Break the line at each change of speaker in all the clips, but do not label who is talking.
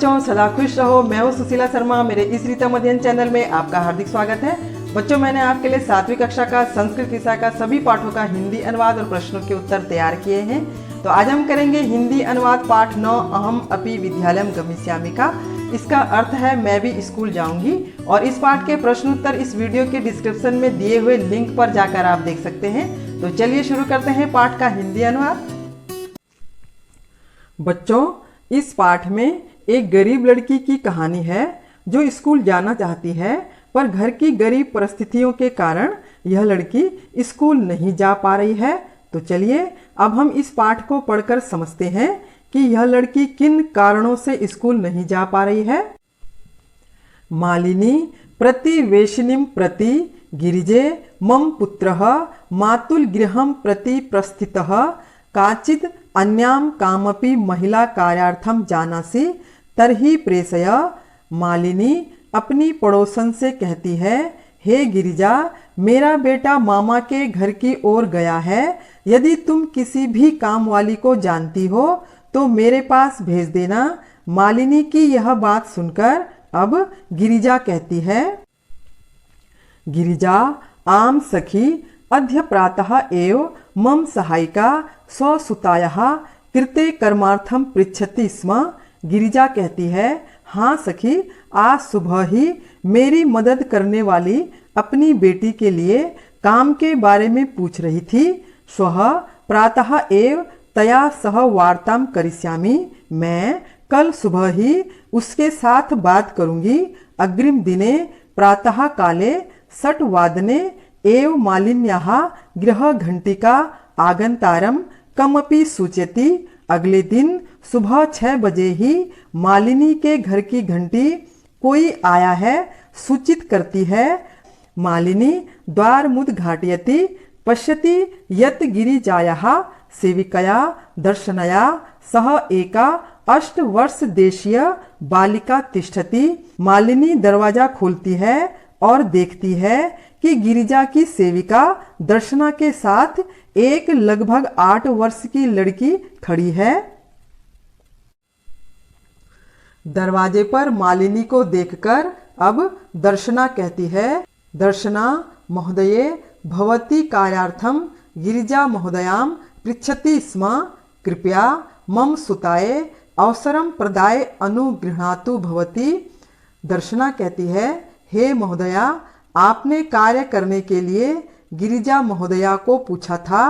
बच्चों सदा खुश रहो। मैं हूँ सुशीला शर्मा। मेरे इस रीतम अध्ययन चैनल में आपका हार्दिक स्वागत है। बच्चों, मैंने आपके लिए 7वीं कक्षा का संस्कृत विषय का सभी पाठों का हिंदी अनुवाद और प्रश्नों के उत्तर तैयार किए हैं। तो आज हम करेंगे हिंदी अनुवाद पाठ 9 अहम अपि विद्यालयम गमिष्यामि का। इसका अर्थ है मैं भी स्कूल जाऊंगी। और इस पाठ के प्रश्न उत्तर इस वीडियो के डिस्क्रिप्शन में दिए हुए लिंक पर जाकर आप देख सकते हैं। तो चलिए शुरू करते हैं पाठ का हिंदी अनुवाद। बच्चों, इस पाठ में एक गरीब लड़की की कहानी है जो स्कूल जाना चाहती है, पर घर की गरीब परिस्थितियों के कारण यह लड़की स्कूल नहीं जा पा रही है। तो चलिए अब हम इस पाठ को पढ़कर समझते हैं कि यह लड़की किन कारणों से स्कूल नहीं जा पा रही है। मालिनी प्रतिवेशिनीं प्रति गिरिजे मम पुत्रः मातुल गृहं प्रति प्रस्थितः काचित् अन्यां कामपि महिला कार्यार्थम जानासि तर्हि प्रेषय। मालिनी अपनी पड़ोसन से कहती है, हे गिरिजा, मेरा बेटा मामा के घर की ओर गया है। यदि तुम किसी भी काम वाली को जानती हो तो मेरे पास भेज देना। मालिनी की यह बात सुनकर अब गिरिजा कहती है, गिरिजा आम सखी अद्य प्रातः एव मम सहायिका स्वसुतायाः कृते कर्मार्थम पृच्छति स्म। गिरिजा कहती है, हाँ सखी, आज सुबह ही मेरी मदद करने वाली अपनी बेटी के लिए काम के बारे में पूछ रही थी। श्वः प्रातः एव तया सह वार्तां करिष्यामि। मैं कल सुबह ही उसके साथ बात करूंगी। अग्रिम दिने प्रातः काले 6 वादने एव मालिन्याः गृह घंटिका आगंतारम कमपि सूचयति। अगले दिन सुबह 6 बजे ही मालिनी के घर की घंटी कोई आया है सूचित करती है। मालिनी द्वारमुद्घाटयति पश्यति यत् गिरिजायाः सेविकया दर्शनया सह एका 8 वर्ष देशीय बालिका तिष्ठति। मालिनी दरवाजा खोलती है और देखती है कि गिरिजा की सेविका दर्शना के साथ एक लगभग 8 वर्ष की लड़की खड़ी है। दरवाजे पर मालिनी को देखकर अब दर्शना कहती है, दर्शना महोदये भवती कार्यार्थम गिरिजा महोदयां पृच्छति स्म। कृपया मम सुताये अवसरं प्रदाय अनुगृह्णातु भवती। दर्शना कहती है, हे महोदया, आपने कार्य करने के लिए गिरिजा महोदया को पूछा था।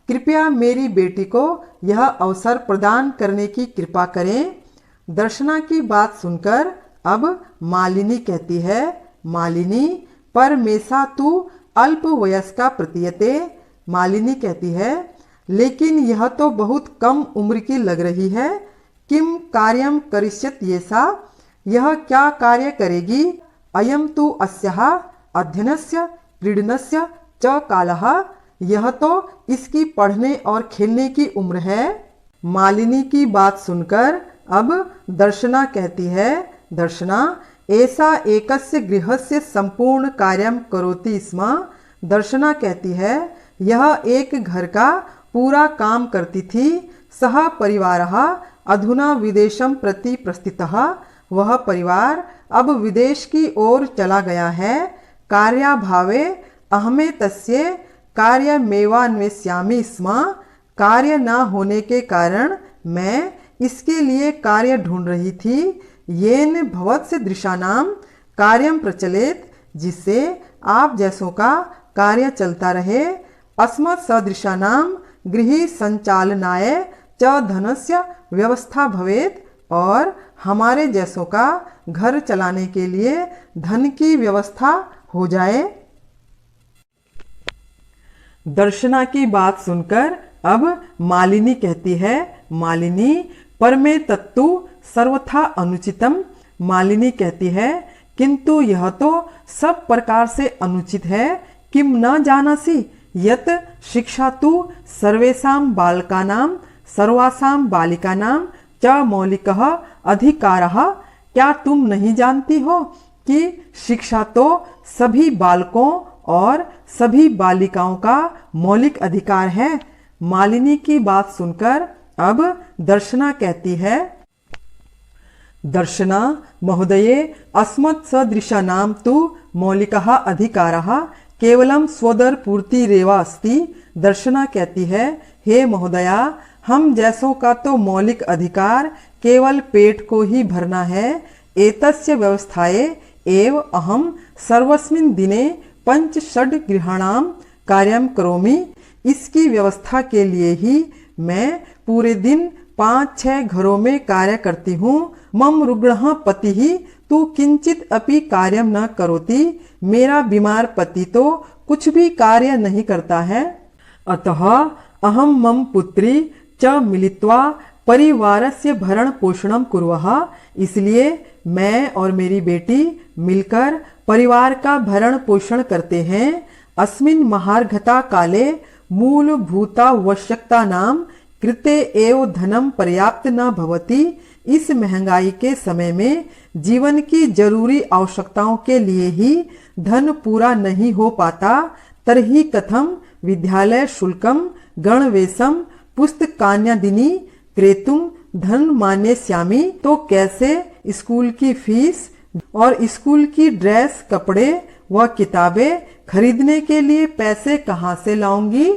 कृपया मेरी बेटी को यह अवसर प्रदान करने की कृपा करें। दर्शना की बात सुनकर अब मालिनी कहती है, मालिनी परमेशा तू अल्प वयस्का प्रतीयते। मालिनी कहती है, लेकिन यह तो बहुत कम उम्र की लग रही है। किम कार्यम करिष्यत येषा, यह क्या कार्य करेगी। अयम तु अस्याः अध्ययनस्य क्रीडनस्य च कालः, यह तो इसकी पढ़ने और खेलने की उम्र है। मालिनी की बात सुनकर अब दर्शना कहती है, दर्शना ऐसा एकस्य गृहस्य संपूर्ण कार्यम करोति स्म। दर्शना कहती है, यह एक घर का पूरा काम करती थी। सह परिवारः अधुना विदेशं प्रति प्रस्थितः, वह परिवार अब विदेश की ओर चला गया है। कार्याभावे अहमे तस्य कार्यमेवान्वेष्यामि स्म, कार्य न होने के कारण मैं इसके लिए कार्य ढूंढ रही थी। येन भवत्स दृशानाम कार्यम प्रचलित, जिससे आप जैसों का कार्य चलता रहे। अस्मत् सदृशानाम गृह संचालनाय च धनस्य व्यवस्था भवेत, और हमारे जैसों का घर चलाने के लिए धन की व्यवस्था हो जाए। दर्शना की बात सुनकर अब मालिनी कहती है, मालिनी परमे तत्तु सर्वथा अनुचितम। मालिनी कहती है, किंतु यह तो सब प्रकार से अनुचित है। किम न जानासि यत शिक्षा तु सर्वेषां बालकानां सर्वासां बालिकानां च मौलिकः अधिकारः। क्या तुम नहीं जानती हो कि शिक्षा तो सभी बालकों और सभी बालिकाओं का मौलिक अधिकार है। मालिनी की बात सुनकर अब दर्शना कहती है, दर्शना महोदये अस्मत् सदृशानां तु मौलिकः अधिकारः केवलं स्वदरपूर्तिरेव अस्ति। दर्शना कहती है, हे महोदया, हम जैसों का तो मौलिक अधिकार केवल पेट को ही भरना है। एतस्य व्यवस्थाये एव अहम सर्वस्मिन् दिने 5-6 गृहाणां कार्यं करोमि। इसकी व्यवस्था के लिए ही मैं पूरे दिन 5-6 घरों में कार्य करती हूँ। मम रुग्णः पतिः तु किंचित अपि कार्यं न करोति। मेरा बीमार पति तो कुछ भी कार्य नहीं करता है। अतः अहम मम पुत्री च मिलित्वा परिवारस्य भरण पोषणं कुर्वः। इसलिए मैं और मेरी बेटी मिलकर परिवार का भरण पोषण करते हैं। अस्मिन् महार्घता काले मूलभूतावश्यकतानां कृते एव धनम पर्याप्त न भवति। इस महंगाई के समय में जीवन की जरूरी आवश्यकताओं के लिए ही धन पूरा नहीं हो पाता। तर्हि कथम विद्यालय शुल्कम गणवेशम पुस्तकान्यादीनि क्रेतुम धन मानेस्यामि। तो कैसे स्कूल की फीस और स्कूल की ड्रेस, कपड़े व किताबें खरीदने के लिए पैसे कहाँ से लाऊंगी।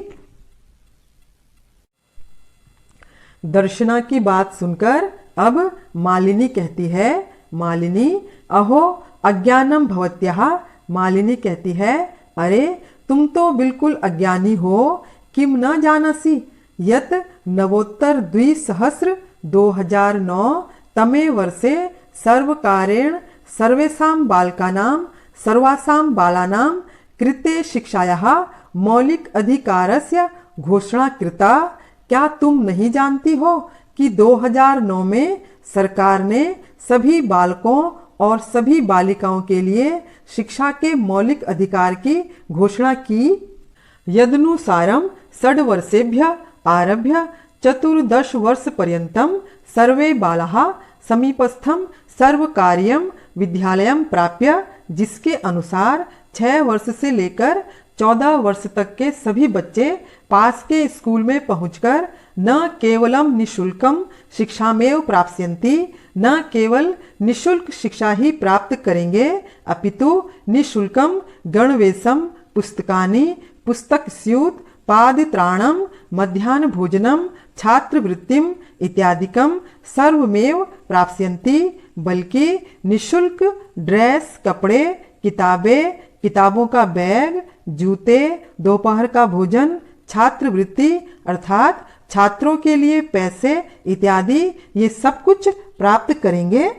दर्शना की बात सुनकर अब मालिनी कहती है, मालिनी अहो अज्ञानम भवत्याः। मालिनी कहती है, अरे तुम तो बिल्कुल अज्ञानी हो। किम न जानासि यत नवोत्तर 2009 तमे वर्षे सर्वकारेण सर्वेषां बालकानां सर्वासां बालानां कृते शिक्षायाः मौलिक अधिकारस्य घोषणा कृता। क्या तुम नहीं जानती हो कि 2009 में सरकार ने सभी बालकों और सभी बालिकाओं के लिए शिक्षा के मौलिक अधिकार की घोषणा की। यदनुसारम 6 वर्षेभ्य आरभ्य 14 वर्ष पर्यंतम सर्वे बालाः समीपस्थम सर्वकार्यम विद्यालयम प्राप्य। जिसके अनुसार 6 वर्ष से लेकर 14 वर्ष तक के सभी बच्चे पास के स्कूल में पहुंचकर न केवलम निशुल्कम शिक्षामेव प्राप्स्यन्ति, न केवल निशुल्क शिक्षा ही प्राप्त करेंगे, अपितु निशुल्कम गणवेशम पुस्तकानि पुस्तकस्यूत पादत्राणम मध्याह्न भोजनम छात्रवृत्तिम इत्यादिकम सर्वमेव प्राप्स्यन्ति। बल्कि निशुल्क ड्रेस, कपड़े, किताबें, किताबों का बैग, जूते, दोपहर का भोजन, छात्रवृत्ति अर्थात छात्रों के लिए पैसे इत्यादि ये सब कुछ प्राप्त करेंगे।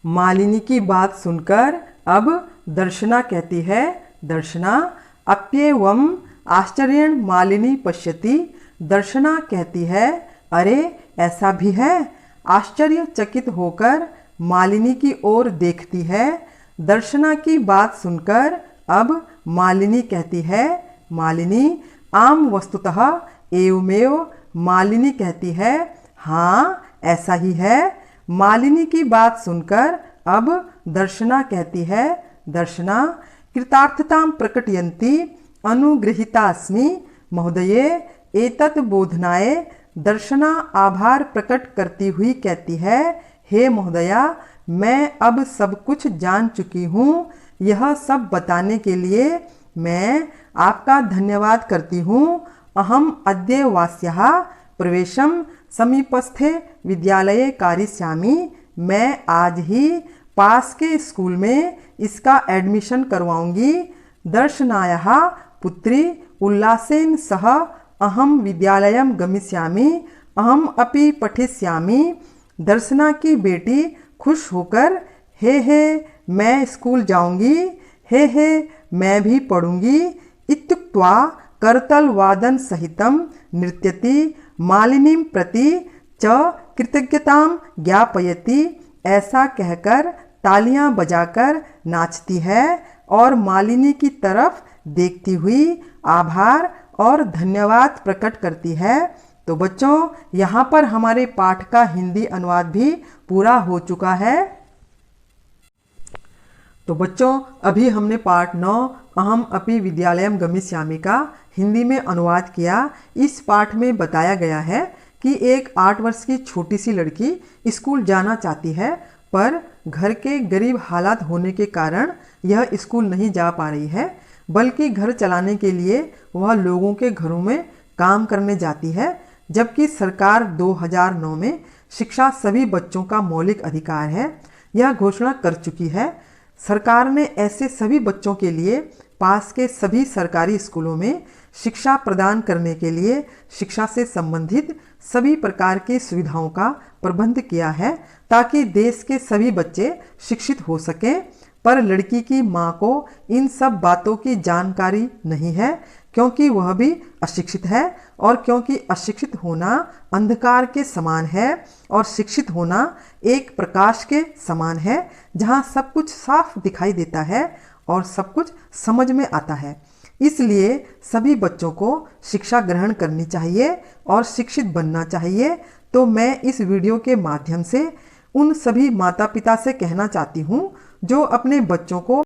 मालिनी की बात सुनकर अब दर्शना कहती है, दर्शना अप्येवम आश्चर्येण मालिनी पश्यति। दर्शना कहती है, अरे ऐसा भी है। आश्चर्यचकित होकर मालिनी की ओर देखती है। दर्शना की बात सुनकर अब मालिनी कहती है, मालिनी आम वस्तुतः एवमेव। मालिनी कहती है, हाँ ऐसा ही है। मालिनी की बात सुनकर अब दर्शना कहती है, दर्शना कृतार्थतां प्रकटयन्ती अनुगृहीतास्मि महोदये एतत् बोधनाय। दर्शना आभार प्रकट करती हुई कहती है, हे महोदया, मैं अब सब कुछ जान चुकी हूँ। यह सब बताने के लिए मैं आपका धन्यवाद करती हूँ। अहम अद्य वास्याः प्रवेशम समीपस्थे विद्यालये कारयिष्यामि। मैं आज ही पास के स्कूल में इसका एडमिशन करवाऊंगी। दर्शनायाः पुत्री उल्लासेन सह अहम विद्यालयं गमिष्यामि, अहम अपि पठिष्यामि। दर्शना की बेटी खुश होकर हे मैं स्कूल जाऊंगी, हे मैं भी पढ़ूंगी इत्युक्त्वा करतलवादन सहितं नृत्यति मालिनीं प्रति च कृतज्ञतां ज्ञापयति। ऐसा कहकर तालियां बजाकर नाचती है और मालिनी की तरफ देखती हुई आभार और धन्यवाद प्रकट करती है। तो बच्चों, यहाँ पर हमारे पाठ का हिंदी अनुवाद भी पूरा हो चुका है। तो बच्चों, अभी हमने पाठ 9 अहम अपि विद्यालयम गमिष्यामि का हिंदी में अनुवाद किया। इस पाठ में बताया गया है कि एक 8 वर्ष की छोटी सी लड़की स्कूल जाना चाहती है, पर घर के गरीब हालात होने के कारण यह स्कूल नहीं जा पा रही है, बल्कि घर चलाने के लिए वह लोगों के घरों में काम करने जाती है। जबकि सरकार 2009 में शिक्षा सभी बच्चों का मौलिक अधिकार है यह घोषणा कर चुकी है। सरकार ने ऐसे सभी बच्चों के लिए पास के सभी सरकारी स्कूलों में शिक्षा प्रदान करने के लिए शिक्षा से संबंधित सभी प्रकार की सुविधाओं का प्रबंध किया है, ताकि देश के सभी बच्चे शिक्षित हो सकें। पर लड़की की मां को इन सब बातों की जानकारी नहीं है, क्योंकि वह भी अशिक्षित है, और क्योंकि अशिक्षित होना अंधकार के समान है और शिक्षित होना एक प्रकाश के समान है, जहां सब कुछ साफ दिखाई देता है और सब कुछ समझ में आता है। इसलिए सभी बच्चों को शिक्षा ग्रहण करनी चाहिए और शिक्षित बनना चाहिए। तो मैं इस वीडियो के माध्यम से उन सभी माता पिता से कहना चाहती हूँ जो अपने बच्चों को